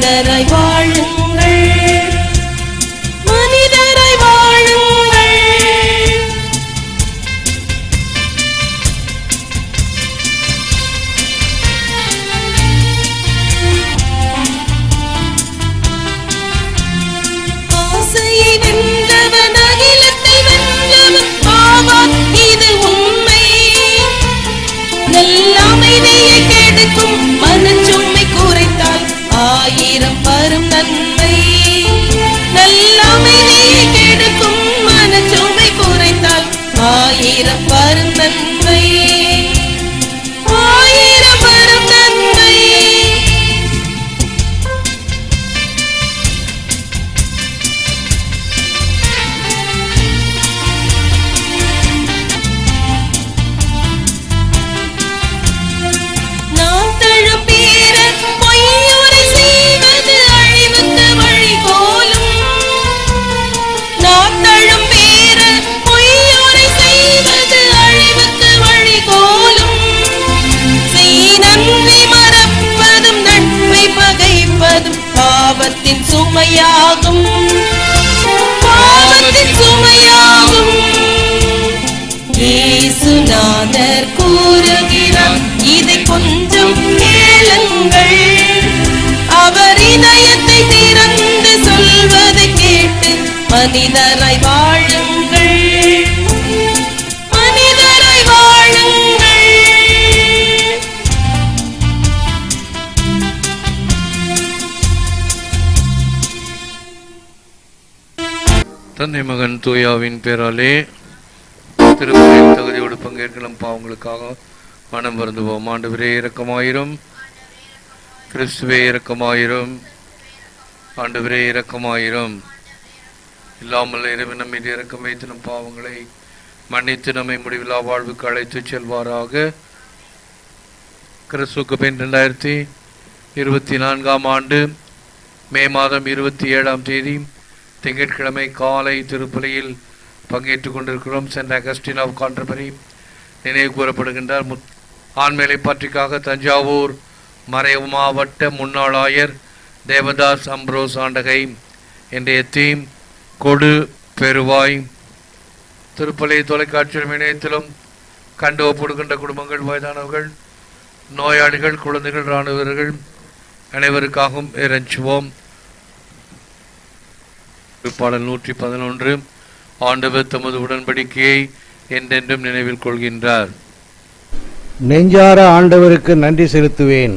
மனிதராய் வாழுங்கள், மனிதராய் வாழுங்கள். ஆசையை வென்றவன் அகிலத்தை வென்றவன் ஆவான், இது உண்மை. நல்ல அமைதியை கெடுக்கும் மனச்சுமை குறைத்தால் 1000 வரும் நன்மை. நல்ல அமைதியை கெடுக்கும் மனச்சுமை குறைத்தால் 1000 வரும் நன்மை, 1000 வரும் நன்மை. நாம் தழும் வீரர் பொய்யுரை செய்வது அழிவுக்கு வழிகோலும். நாம் தழும் வீரர் பொய்யுரை செய்வது அழிவுக்கு வழிகோலும். செய் நன்றி மறப்பதும் நட்பை பகைப்பதும் பாவத்தின் சுமையாகும், பாவத்தின் சுமையாகும். இயேசுநாதர் கூறுகிறார், இதை கொஞ்சம் கேளுங்கள். அவர் இதயத்தை திறந்து சொல்வதை கேட்டு மனிதராய் வாழுங்கள், மனிதராய் வாழுங்கள். தந்தை மகன் தூயாவின் பேராலே திருப்பலியில் தகுதியோடு பங்கேற்கலாம் பாவங்களுக்காக மனம் வருந்துவோம். ஆண்டவரே இரக்கமாயிரும், கிறிஸ்துவே இரக்கமாயிரும், ஆண்டவரே இரக்கமாயிரும். இல்லாமல் இறைவன் நம் மீது இரக்கம் வைத்து நம் பாவங்களை மன்னித்து நம்மை முடிவில்லா வாழ்வுக்கு அழைத்து செல்வாராக. கிறிஸ்துவுக்கு பின் 2024 ஆண்டு மே மாதம் 27ஆம் தேதி திங்கட்கிழமை காலை திருப்பலியில் பங்கேற்றுக் கொண்டிருக்கிறோம். சென்ட் அகஸ்டின் ஆஃப் கான்டர்பரி நினைவு கூறப்படுகின்றார். ஆண்மேலை பற்றிக்காக தஞ்சாவூர் மறை மாவட்ட முன்னாள் ஆயர் தேவதாஸ் அம்ப்ரோஸ் ஆண்டகை இன்றைய தீம் கொடு பெருவாய். திருப்பலி தொலைக்காட்சியிலும் இணையத்திலும் கண்டு ஒப்படுகின்ற குடும்பங்கள், வயதானவர்கள், நோயாளிகள், குழந்தைகள், இராணுவ வீரர்கள் அனைவருக்காகவும் இறைஞ்சுவோம். பாடல் 111 ஆண்டவர் தமது உடன்படிக்கையை என்றென்றும் நினைவில் கொள்கின்றார். நெஞ்சார ஆண்டவருக்கு நன்றி செலுத்துவேன்,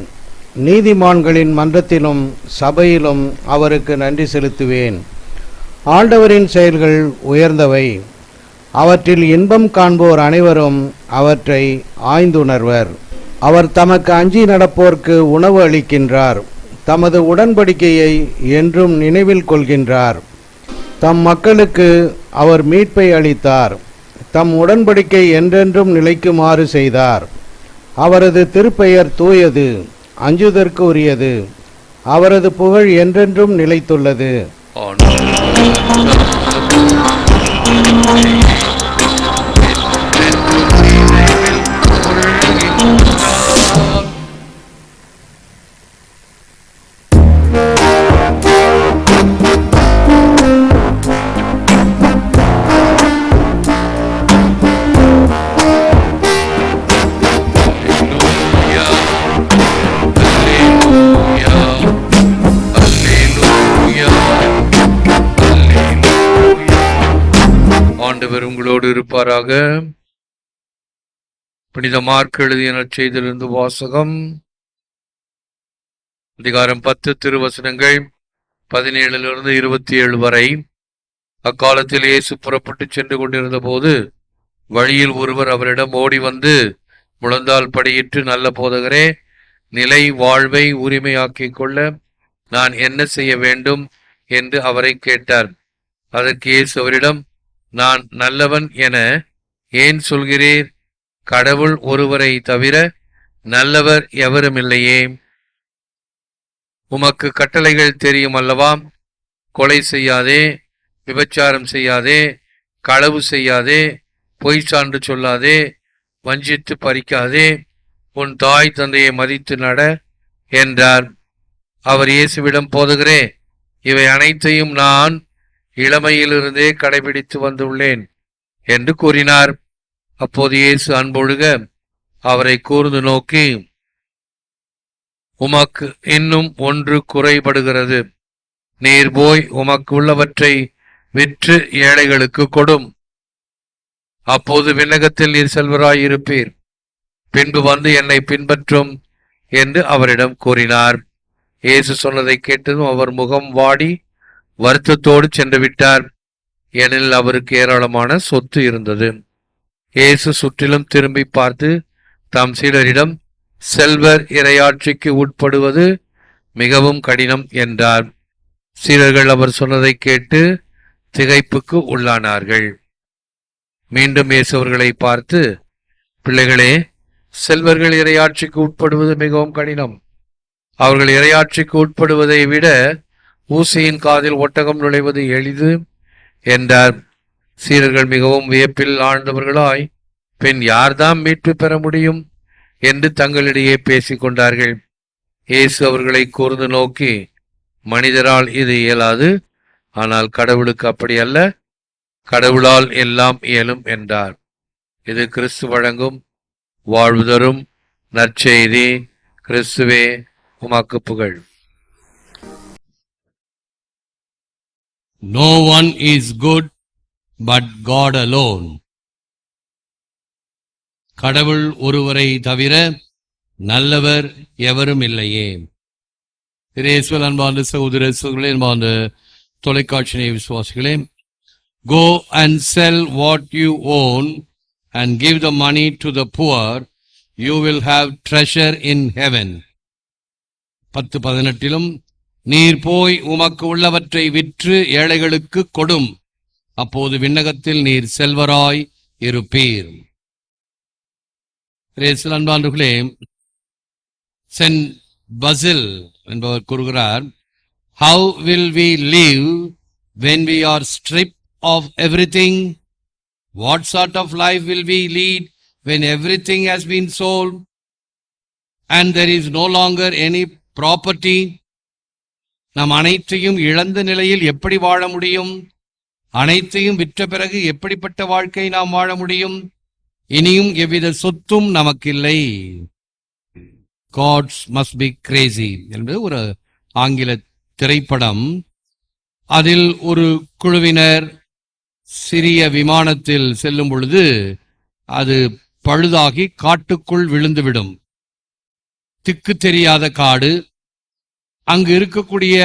நீதிமான்களின் மன்றத்திலும் சபையிலும் அவருக்கு நன்றி செலுத்துவேன். ஆண்டவரின் செயல்கள் உயர்ந்தவை, அவற்றில் இன்பம் காண்போர் அனைவரும் அவற்றை ஆய்ந்துணர்வர். அவர் தமக்கு அஞ்சி நடப்போர்க்கு உணவு அளிக்கின்றார், தமது உடன்படிக்கையை என்றும் நினைவில் கொள்கின்றார். தம் மக்களுக்கு அவர் மீட்பை அளித்தார், தம் உடன்படிக்கை என்றென்றும் நிலைக்குமாறு செய்தார். அவரது திருப்பெயர் தூயது, அஞ்சுதற்கு உரியது, அவரது புகழ் என்றென்றும் நிலைத்துள்ளது. ஆண்டவர் உங்களோடு இருப்பாராக. புனித மார்க் எழுதிய நற்செய்தியிலிருந்து வாசகம். அதிகாரம் 10 திருவசனங்கள் 17 27 வரை. அக்காலத்தில் இயேசு புறப்பட்டு சென்று கொண்டிருந்த போது வழியில் ஒருவர் அவரிடம் ஓடி வந்து முழந்தால் படியிட்டு, நல்ல போதகரே, நிலை வாழ்வை உரிமையாக்கிக் கொள்ள நான் என்ன செய்ய வேண்டும் என்று அவரை கேட்டார். அதற்கு இயேசு அவரிடம், நான் நல்லவன் என ஏன் சொல்கிறீர்? கடவுள் ஒருவரை தவிர நல்லவர் எவருமில்லையே. உமக்கு கட்டளைகள் தெரியும் அல்லவா? கொலை செய்யாதே, விபச்சாரம் செய்யாதே, களவு செய்யாதே, பொய் சான்று சொல்லாதே, வஞ்சித்து பறிக்காதே, உன் தாய் தந்தையை மதித்து நட என்றார். அவர் இயேசுவிடம், போதகரே, இவை அனைத்தையும் நான் இளமையிலிருந்தே கடைபிடித்து வந்துள்ளேன் என்று கூறினார். அப்போது இயேசு அன்பொழுக அவரை கூர்ந்து நோக்கி, உமக்கு இன்னும் ஒன்று குறைபடுகிறது. நீர் போய் உமக்கு உள்ளவற்றை விற்று ஏழைகளுக்கு கொடும். அப்போது விண்ணகத்தில் நீர் செல்வராயிருப்பீர். பின்பு வந்து என்னை பின்பற்றும் என்று அவரிடம் கூறினார். இயேசு சொன்னதை கேட்டதும் அவர் முகம் வாடி வருத்தத்தோடு சென்று விட்டார். ஏனெனில் அவருக்கு ஏராளமான சொத்து இருந்தது. இயேசு சுற்றிலும் திரும்பி பார்த்து தம் சீடரிடம், செல்வர் இறையாட்சிக்கு உட்படுவது மிகவும் கடினம் என்றார். சீடர்கள் அவர் சொன்னதை கேட்டு திகைப்புக்கு உள்ளானார்கள். மீண்டும் இயேசு அவர்களை பார்த்து, பிள்ளைகளே, செல்வர்கள் இறையாட்சிக்கு உட்படுவது மிகவும் கடினம். அவர்கள் இறையாட்சிக்கு உட்படுவதை விட ஊசியின் காதில் ஒட்டகம் நுழைவது எளிது என்றார். சீடர்கள் மிகவும் வியப்பில் ஆழ்ந்தவர்களாய், பின் யார்தான் மீட்பு பெற முடியும் என்று தங்களிடையே பேசிக் கொண்டார்கள். இயேசு அவர்களை கூர்ந்து நோக்கி, மனிதரால் இது இயலாது, ஆனால் கடவுளுக்கு அப்படி அல்ல, கடவுளால் எல்லாம் இயலும் என்றார். இது கிறிஸ்து வழங்கும் வாழ்வு தரும் நற்செய்தி. கிறிஸ்துவே, உமக்கு புகழ். No one is good but God alone. கடவுள் ஒருவரை தவிர நல்லவர் எவரும் இல்லையே. இயேசுவில் அன்பார்ந்த சகோதர சகோதரிகளே, அன்பார்ந்த தொலைக்காட்சி விசுவாசிகளே, go and sell what you own and give the money to the poor, you will have treasure in heaven. 10:18 நீர் போய் உமக்கு உள்ளவற்றை விற்று ஏழைகளுக்கு கொடும், அப்போது விண்ணகத்தில் நீர் செல்வராய் இருப்பீர். அன்பார்களே, சென்ட் பசில் என்பவர் கூறுகிறார், how will we live when we are stripped of everything? What sort of life will we lead when everything has been sold and there is no longer any property? நாம் அனைத்தையும் இழந்த நிலையில் எப்படி வாழ முடியும்? அனைத்தையும் விற்ற பிறகு எப்படிப்பட்ட வாழ்க்கை நாம் வாழ முடியும்? இனியும் எவ்வித சொத்தும் நமக்கில்லை. Gods must be crazy என்பது ஒரு ஆங்கில திரைப்படம். அதில் ஒரு குழுவினர் சிறிய விமானத்தில் செல்லும் பொழுது அது பழுதாகி காட்டுக்குள் விழுந்துவிடும். திக்கு தெரியாத காடு. அங்கு இருக்கக்கூடிய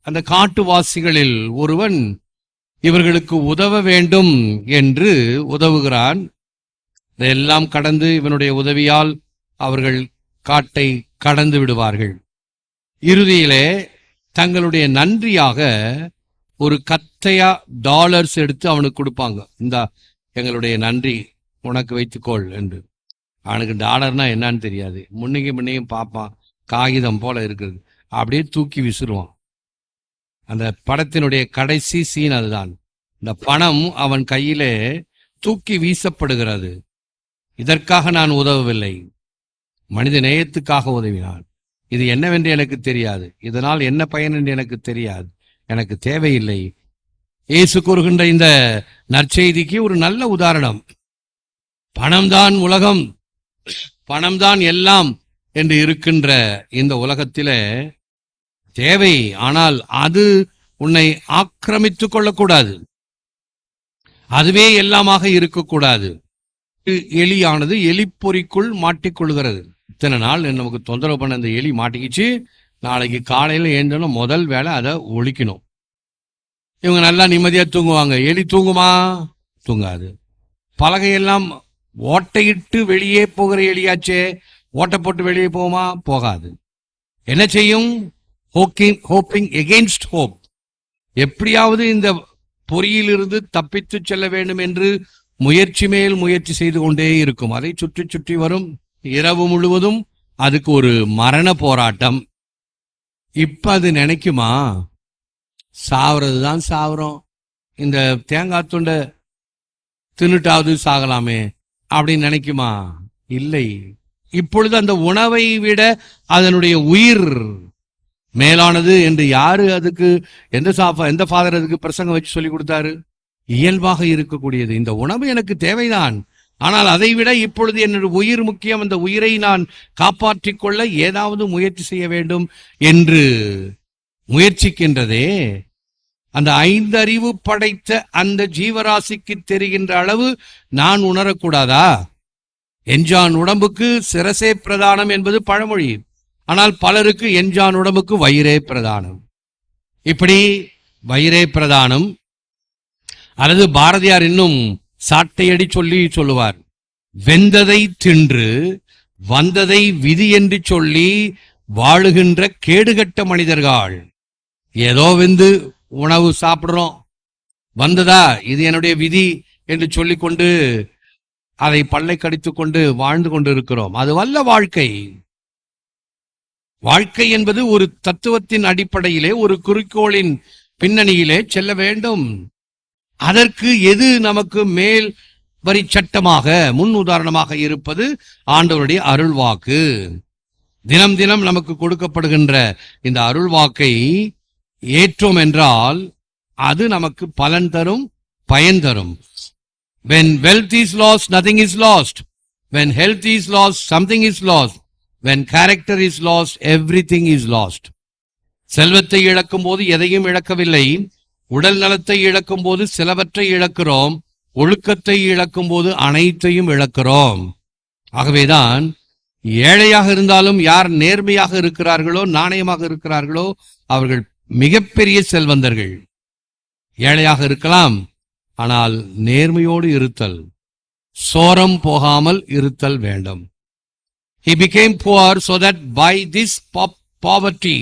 அந்த காட்டுவாசிகளில் ஒருவன் இவர்களுக்கு உதவ வேண்டும் என்று உதவுகிறான். இதையெல்லாம் கடந்து இவனுடைய உதவியால் அவர்கள் காட்டை கடந்து விடுவார்கள். இறுதியிலே தங்களுடைய நன்றியாக ஒரு கத்தையா டாலர்ஸ் எடுத்து அவனுக்கு கொடுப்பாங்க. இந்த எங்களுடைய நன்றி, உனக்கு வைத்துக்கொள் என்று. அவனுக்கு டாலர்னா என்னன்னு தெரியாது. முன்னையும் பார்ப்பான், காகிதம் போல இருக்கிறது, அப்படியே தூக்கி விசிறுவான். அந்த படத்தினுடைய கடைசி சீன் அதுதான். இந்த பணம் அவன் கையிலே தூக்கி வீசப்படுகிறது. இதற்காக நான் உதவவில்லை, மனித நேயத்துக்காக உதவினான். இது என்னவென்று எனக்கு தெரியாது, இதனால் என்ன பயன் என்று எனக்கு தெரியாது, எனக்கு தேவையில்லை. இயேசு கூறுகின்ற இந்த நற்செய்திக்கு ஒரு நல்ல உதாரணம். பணம்தான் உலகம், பணம்தான் எல்லாம் என்று இருக்கின்ற இந்த உலகத்திலே தேவை, ஆனால் அது உன்னை ஆக்கிரமித்துக் கொள்ளக்கூடாது, அதுவே எல்லாமாக இருக்கக்கூடாது. எலியானது எலிப்பொறிக்குள் மாட்டிக்கொள்கிறது. இத்தனை நாள் நமக்கு தொந்தரவு பண்ண அந்த எலி மாட்டிக்கிச்சு, நாளைக்கு காலையில் ஏந்தனும் முதல் வேலை அதை ஒழிக்கணும். இவங்க நல்லா நிம்மதியா தூங்குவாங்க. எலி தூங்குமா? தூங்காது. பலகையெல்லாம் ஓட்டையிட்டு வெளியே போகிற எலியாச்சே, ஓட்டை போட்டு வெளியே போகுமா? போகாது. என்ன செய்யும்? Hoping against hope. எப்படியாவது இந்த பொறியிலிருந்து தப்பித்து செல்ல வேண்டும் என்று முயற்சி மேல் முயற்சி செய்து கொண்டே இருக்கும். அதை சுற்றி சுற்றி வரும். இரவு முழுவதும் அதுக்கு ஒரு மரண போராட்டம். இப்ப அது நினைக்குமா, சாவறதுதான் சாவறோம், இந்த தேங்காய் துண்டை தின்னுட்டாவது சாகலாமே அப்படின்னு நினைக்குமா? இல்லை. இப்பொழுது அந்த உணவை விட அதனுடைய உயிர் மேலானது என்று யாரு அதுக்கு எந்த ஃபாதர் அதுக்கு பிரசங்கம் வச்சு சொல்லி கொடுத்தாரு? இயல்பாக இருக்கக்கூடியது. இந்த உணவு எனக்கு தேவைதான், ஆனால் அதைவிட இப்பொழுது என்னுடைய உயிர் முக்கியம், அந்த உயிரை நான் காப்பாற்றிக் கொள்ள ஏதாவது முயற்சி செய்ய வேண்டும் என்று முயற்சிக்கின்றதே, அந்த 5 அறிவு படைத்த அந்த ஜீவராசிக்கு தெரிகின்ற அளவு நான் உணரக்கூடாதா? எஞ்சான் உடம்புக்கு சிரசே பிரதானம் என்பது பழமொழி. ஆனால் பலருக்கு எஞ்சான் உடம்புக்கு வயிறே பிரதானம். இப்படி வயிறே பிரதானம், அல்லது பாரதியார் இன்னும் சாட்டையடி சொல்லுவார், வெந்ததை தின்று வந்ததை விதி என்று சொல்லி வாழுகின்ற கேடுகட்ட மனிதர்கள். ஏதோ வெந்து உணவு சாப்பிடுறோம், வந்ததா இது என்னுடைய விதி என்று சொல்லிக்கொண்டு அதை பல்லை கடித்துக் கொண்டு வாழ்ந்து கொண்டு இருக்கிறோம். அது வல்ல வாழ்க்கை. வாழ்க்கை என்பது ஒரு தத்துவத்தின் அடிப்படையிலே, ஒரு குறிக்கோளின் பின்னணியிலே செல்ல வேண்டும். அதற்கு எது நமக்கு மேல் வரி சட்டமாக முன் உதாரணமாக இருப்பது ஆண்டவருடைய அருள்வாக்கு. தினம் தினம் நமக்கு கொடுக்கப்படுகின்ற இந்த அருள்வாக்கை ஏற்றோம் என்றால் அது நமக்கு பலன் தரும், பயன் தரும். When wealth is lost, nothing is lost. When health is lost, something is lost. When character is lost, everything is lost. செல்வத்தை இழக்கும் போது எதையும் இழக்கவில்லை. உடல் நலத்தை இழக்கும் போது சிலவற்றை இழக்கிறோம். ஒழுக்கத்தை இழக்கும் போது அனைத்தையும் இழக்கிறோம். ஆகவேதான் ஏழையாக இருந்தாலும் யார் நேர்மையாக இருக்கிறார்களோ, நாணயமாக இருக்கிறார்களோ, அவர்கள் மிகப்பெரிய செல்வந்தர்கள். ஏழையாக இருக்கலாம், ஆனால் நேர்மையோடு இருத்தல், சோரம் போகாமல் இருத்தல் வேண்டும். He became poor so that by this poverty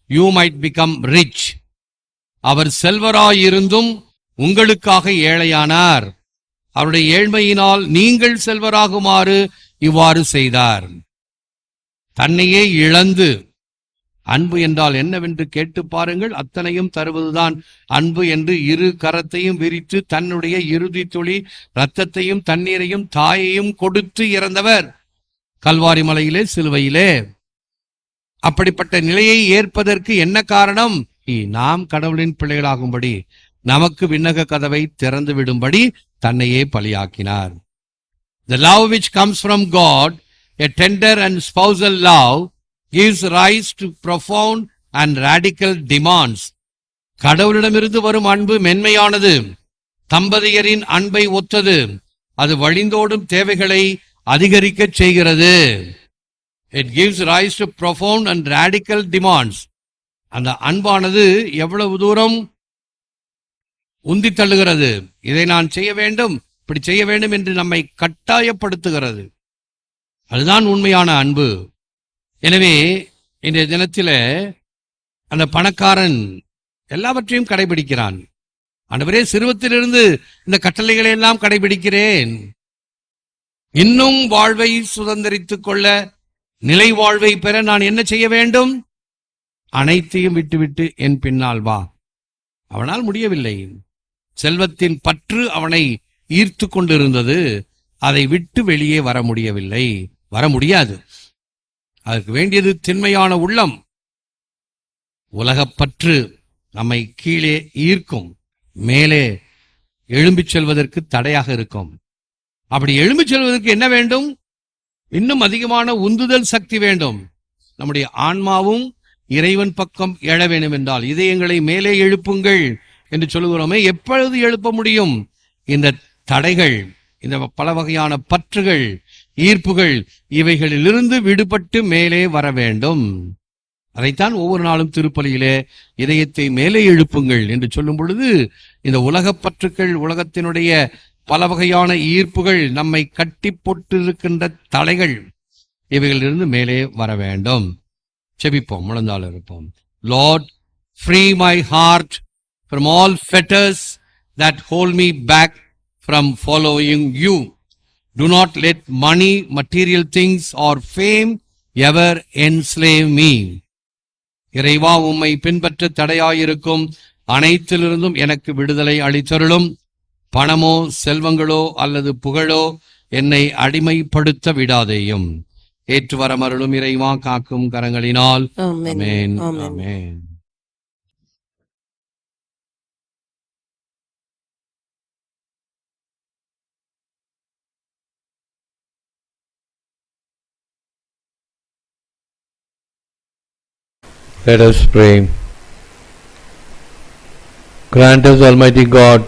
you might become rich. அவர் செல்வராயிருந்தும் உங்களுக்காக ஏழையானார். அவருடைய ஏழ்மையினால் நீங்கள் செல்வராகுமாறு இவ்வாறு செய்தார். தன்னையே இழந்து, அன்பு என்றால் என்னவென்று கேட்டு பாருங்கள், அத்தனையும் தருவதுதான் அன்பு என்று இரு கரத்தையும் விரித்து தன்னுடைய இறுதி துளி இரத்தத்தையும் தண்ணீரையும் தாயையும் கொடுத்து இறந்தவர் கல்வாரி மலையிலே, சிலுவையிலே. அப்படிப்பட்ட நிலையை ஏற்பதற்கு என்ன காரணம்? நாம் கடவுளின் பிள்ளைகளாகும்படி, நமக்கு விண்ணக கதவை திறந்து விடும்படி தன்னையே பலியாக்கினார். The love which comes from God, a tender and spousal love, gives rise to profound and radical demands. கடவுளிடமிருந்து வரும் அன்பு மென்மையானது, தம்பதியரின் அன்பை ஒத்தது. அது வழிந்தோடும் தேவைகளை அதிகரிக்க செய்கிறது. It gives rise to profound and radical demands. அந்த அன்பானது எவ்வளவு தூரம் உந்தி தள்ளுகிறது, இதை நான் செய்ய வேண்டும், இப்படி செய்ய வேண்டும் என்று நம்மை கட்டாயப்படுத்துகிறது. அதுதான் உண்மையான அன்பு. எனவே இன்றைய தினத்தில அந்த பணக்காரன் எல்லாவற்றையும் கடைபிடிக்கிறான். ஆண்டவரே, சிறுவத்திலிருந்து இந்த கட்டளைகளை எல்லாம் கடைபிடிக்கிறேன், இன்னும் வாழ்வை சுதந்திரித்துக் கொள்ள, நிலை வாழ்வை பெற நான் என்ன செய்ய வேண்டும்? அனைத்தையும் விட்டுவிட்டு என் பின்னால் வா. அவனால் முடியவில்லை. செல்வத்தின் பற்று அவனை ஈர்த்து கொண்டிருந்தது. அதை விட்டு வெளியே வர முடியவில்லை, வர முடியாது. அதற்கு வேண்டியது திண்மையான உள்ளம். உலகப்பற்று நம்மை கீழே ஈர்க்கும், மேலே எழும்பிச் செல்வதற்கு தடையாக இருக்கும். அப்படி எழும்பிச் செல்வதற்கு என்ன வேண்டும்? இன்னும் அதிகமான உந்துதல் சக்தி வேண்டும். நம்முடைய ஆன்மாவும் இறைவன் பக்கம் எழ வேண்டும் என்றால் இதயங்களை மேலே எழுப்புங்கள் என்று சொல்லுகிறோமே, எப்பொழுது எழுப்ப முடியும்? இந்த தடைகள், இந்த பல வகையான பற்றுகள், ஈர்ப்புகள், இவைகளிலிருந்து விடுபட்டு மேலே வர வேண்டும். அதைத்தான் ஒவ்வொரு நாளும் திருப்பலியிலே இதயத்தை மேலே எழுப்புங்கள் என்று சொல்லும் பொழுது, இந்த உலகப் பற்றுக்கள், உலகத்தினுடைய பல வகையான ஈர்ப்புகள், நம்மை கட்டி போட்டிருக்கின்ற தலைகள், இவைகளிலிருந்து மேலே வர வேண்டும். செபிப்போம், முழந்தாள் இருப்போம். Lord, free my heart from all fetters that hold me back from following you. Do not let money, material things or fame ever enslave me. இறைவா, உம்மை பின்பற்ற தடையாயிருக்கும் அனைத்திலிருந்தும் எனக்கு விடுதலை அளித்தருளும். பணமோ, செல்வங்களோ அல்லது புகழோ என்னை அடிமைப்படுத்த விடாதேயும். ஏற்று வரமருளும் இறைவா காக்கும் கரங்களினால். ஆமென். ஆமென். ஆமென். ஆமென். Let us pray. Grant us, Almighty God,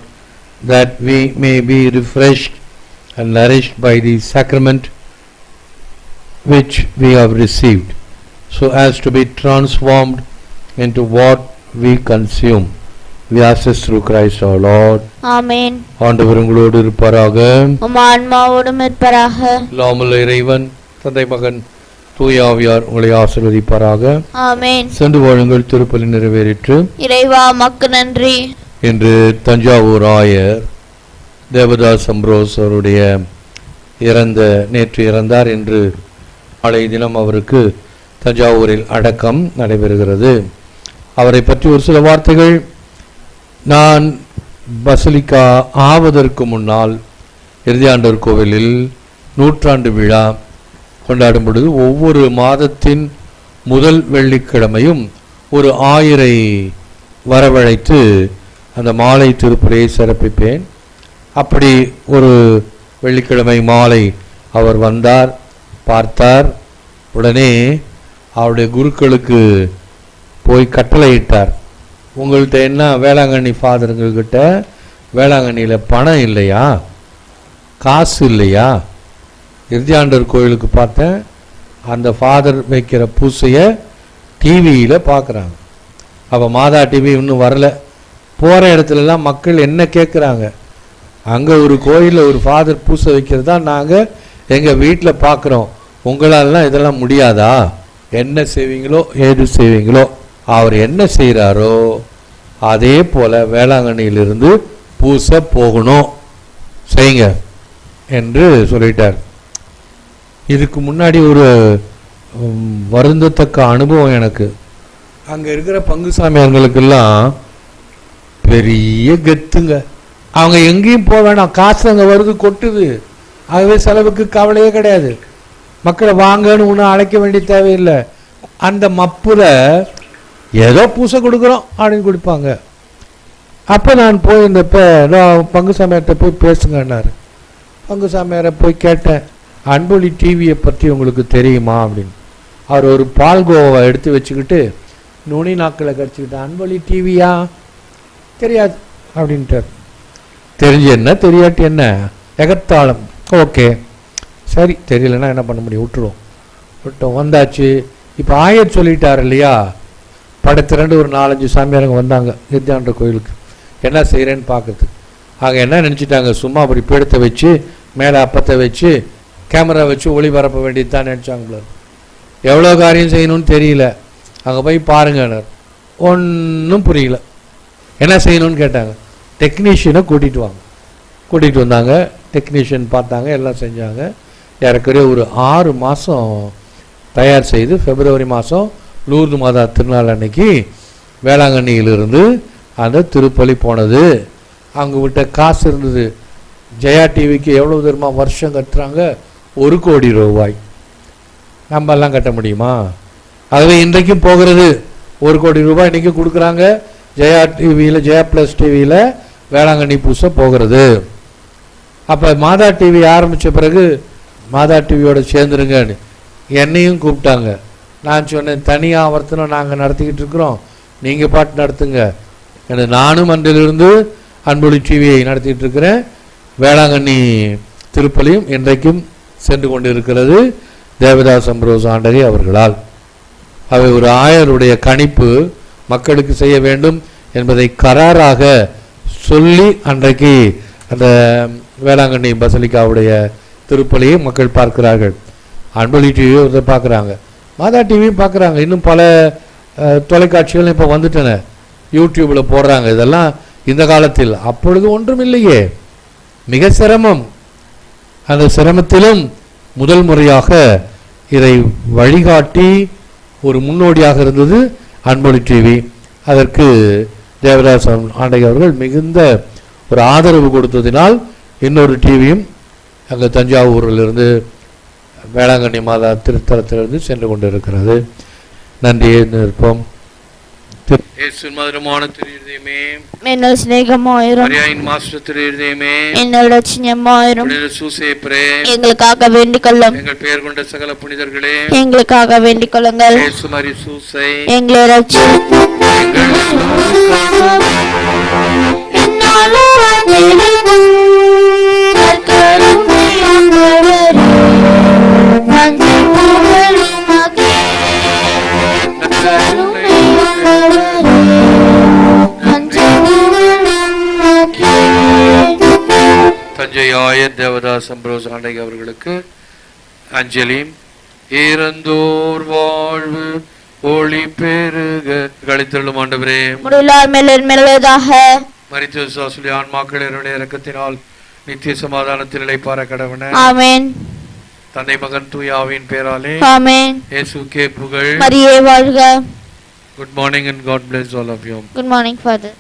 that we may be refreshed and nourished by the sacrament which we have received, so as to be transformed into what we consume. We ask this through Christ our Lord. ஆமென். ஆண்டவர் உங்களோடு இருப்பாராக. உம் ஆன்மாவோடும் இருப்பாராக. இல்லாமல் இறைவன் தந்தை மகன் தூய ஆவியார் உங்களை ஆசீர்வதிப்பாராக. ஆமென். சென்று வாழுங்கள், திருப்பலி நிறைவேறிற்று. இறைவா மக்கு நன்றி. இன்று தஞ்சாவூர் ஆயர் தேவதாஸ் அம்ப்ரோஸ் அவருடைய நேற்று இறந்தார். இன்று நாளைய தினம் அவருக்கு தஞ்சாவூரில் அடக்கம் நடைபெறுகிறது. அவரை பற்றி ஒரு சில வார்த்தைகள். நான் பசிலிக்கா ஆவதற்கு முன்னால் இறுதியாண்டவர் கோவிலில் நூற்றாண்டு விழா கொண்டாடும் பொழுது ஒவ்வொரு மாதத்தின் முதல் வெள்ளிக்கிழமையும் ஒரு ஆயரை வரவழைத்து அந்த மாலை திருப்பலியை சிறப்பிப்பேன். அப்படி ஒரு வெள்ளிக்கிழமை மாலை அவர் வந்தார், பார்த்தார். உடனே அவருடைய குருக்களுக்கு போய் கட்டளையிட்டார், உங்கள்கிட்ட என்ன வேளாங்கண்ணி ஃபாதருங்கக்கிட்ட வேளாங்கண்ணியில் பணம் இல்லையா, காசு இல்லையா? இறுதியாண்டவர் கோயிலுக்கு பார்த்தேன், அந்த ஃபாதர் வைக்கிற பூசையை டிவியில் பார்க்குறாங்க. அப்போ மாதா டிவி இன்னும் வரல. போகிற இடத்துலலாம் மக்கள் என்ன கேட்குறாங்க, அங்கே ஒரு கோயிலில் ஒரு ஃபாதர் பூசை வைக்கிறது தான் நாங்கள் எங்கள் வீட்டில் பார்க்குறோம், உங்களாலலாம் இதெல்லாம் முடியாதா? என்ன செய்வீங்களோ ஏது செய்வீங்களோ, அவர் என்ன செய்கிறாரோ அதே போல் வேளாங்கண்ணியிலிருந்து பூசை போகணும், செய்யுங்க என்று சொல்லிட்டார். இதுக்கு முன்னாடி ஒரு வருந்தத்தக்க அனுபவம் எனக்கு. அங்கே இருக்கிற பங்குசாமியார்களுக்கெல்லாம் பெரிய கெத்துங்க. அவங்க எங்கேயும் போக வேணாம், காசு அங்கே வருது கொட்டுது, ஆகவே செலவுக்கு கவலையே கிடையாது. மக்களை வாங்கன்னு ஒன்றும் அழைக்க வேண்டிய தேவையில்லை. அந்த மப்புல ஏதோ பூசை கொடுக்குறோம் அப்படின்னு கொடுப்பாங்க. அப்போ நான் போயிருந்தப்போ பங்குசாமியார்கிட்ட போய் பேசுங்கன்னாரு. பங்குசாமியாரை போய் கேட்டேன், அன்பொழி டிவியை பற்றி உங்களுக்கு தெரியுமா அப்படின்னு. அவர் ஒரு பால்கோவை எடுத்து வச்சுக்கிட்டு நுனி நாக்களை கடிச்சிக்கிட்டு, அன்பொழி டிவியா, தெரியாது அப்படின்ட்டார். தெரிஞ்சு என்ன தெரியாட்டி என்ன, எகத்தாளம். ஓகே சரி, தெரியலன்னா என்ன பண்ண முடியும், விட்டுருவோம். விட்டோம், வந்தாச்சு. இப்போ ஆயர் சொல்லிட்டார் இல்லையா, படத்திரண்டு ஒரு 4-5 சாமியாருங்க வந்தாங்க இறுதியாண்டவர் கோயிலுக்கு, என்ன செய்கிறேன்னு பார்க்குறதுக்கு. ஆக என்ன நினச்சிட்டாங்க, சும்மா அப்படி பீடத்தை வச்சு மேலே அப்பத்தை வச்சு கேமரா வச்சு ஒளிபரப்ப வேண்டியது தான் நினச்சாங்க. எவ்வளோ காரியம் செய்யணும்னு தெரியல. அங்கே போய் பாருங்க, ஒன்றும் புரியல. என்ன செய்யணும்னு கேட்டாங்க. டெக்னீஷியனை கூட்டிகிட்டு வந்தாங்க. டெக்னீஷியன் பார்த்தாங்க, எல்லாம் செஞ்சாங்க. ஏறக்குறைய ஒரு 6 மாதம் தயார் செய்து பிப்ரவரி மாதம் லூர்து மாதா திருநாள் அன்னைக்கு வேளாங்கண்ணியிலிருந்து அந்த திருப்பலி போனது. அங்கே விட்ட காசு இருந்தது. ஜெயா டிவிக்கு எவ்வளோ தூரமா வருஷம் கட்டுறாங்க, 1 கோடி ரூபாய். நம்ம எல்லாம் கட்ட முடியுமா? ஆகவே இன்றைக்கும் போகிறது 1 கோடி ரூபாய் இன்றைக்கும் கொடுக்குறாங்க. ஜெயா டிவியில், ஜெயா ப்ளஸ் டிவியில் வேளாங்கண்ணி பூசை போகிறது. அப்போ மாதா டிவி ஆரம்பித்த பிறகு மாதா டிவியோட சேர்ந்துருங்கன்னு என்னையும் கூப்பிட்டாங்க. நான் சொன்னேன், தனி ஆவர்த்தனம் நாங்கள் நடத்திக்கிட்டு இருக்கிறோம், நீங்கள் பாட்டு நடத்துங்க. ஏன்னா நானும் அன்றிலிருந்து அன்பொழி டிவியை நடத்திக்கிட்டு இருக்கிறேன். வேளாங்கண்ணி திருப்பலியும் இன்றைக்கும் சென்று கொண்டிருக்கிறது தேவதாஸ் அம்ப்ரோஸ் ஆண்டகை அவர்களால். அவை ஒரு ஆயருடைய கணிப்பு மக்களுக்கு செய்ய வேண்டும் என்பதை கராராக சொல்லி அன்றைக்கு அந்த வேளாங்கண்ணி பசலிக்காவுடைய திருப்பலியை மக்கள் பார்க்கிறார்கள். அன்பொழி டிவியை ஒருத்தர் பார்க்குறாங்க, மாதா டிவியும் பார்க்குறாங்க. இன்னும் பல தொலைக்காட்சிகள் இப்போ வந்துட்டன, யூடியூப்பில் போடுறாங்க. இதெல்லாம் இந்த காலத்தில், அப்பொழுது ஒன்றும் இல்லையே, மிக சிரமம். அந்த சிரமத்திலும் முதல் முறையாக இதை வழிகாட்டி ஒரு முன்னோடியாக இருந்தது அன்பொழி டிவி. அதற்கு தேவதாஸ் ஆண்டகை அவர்கள் மிகுந்த ஒரு ஆதரவு கொடுத்ததினால் இன்னொரு டிவியும் அங்கே தஞ்சாவூரிலிருந்து வேளாங்கண்ணி மாதா திருத்தலத்திலிருந்து சென்று கொண்டிருக்கிறது. நன்றியை நிற்போம். യേശുവിൻ മധുരமான തിരുഹൃദയമേ, என்னுள் சிநேகமாயிரும், மரியாயின் மாஸ்டர் திருஹൃദയമേ, என்னுள் ரட்சியமாயிரும், புனித சூசேப்பரே, எங்களுக்காக வேண்டிக் கொள்ளும், எங்கள் பெயர் கொண்ட சகல புனிதர்களே, எங்களுக்காக வேண்டிக் கொள்ளுங்கள், இயேசு மரி சூசை, எங்களை ரட்சி தஞ்சை ஆயர் தேவதாஸ் அம்ப்ரோஸ் ஆண்டை அவர்களுக்கு அஞ்சலி. இறந்தோர் வாழ்வு ஒளி பெருக கழித்தள்ளும் ஆண்டவரே, முடியலார் மேலதாக மரித்த விசுவாசுடைய ஆன்மாக்களினுடைய இரக்கத்தினால் நித்திய சமாதானத்தில் இளைப்பாற கடவன. ஆமென். தந்தை மகன் தூயாவின் பேராலே ஆமென். இயேசுக்கே புகழ். மரியே வாழ்க. Good morning and God bless all of you. Good morning, Father.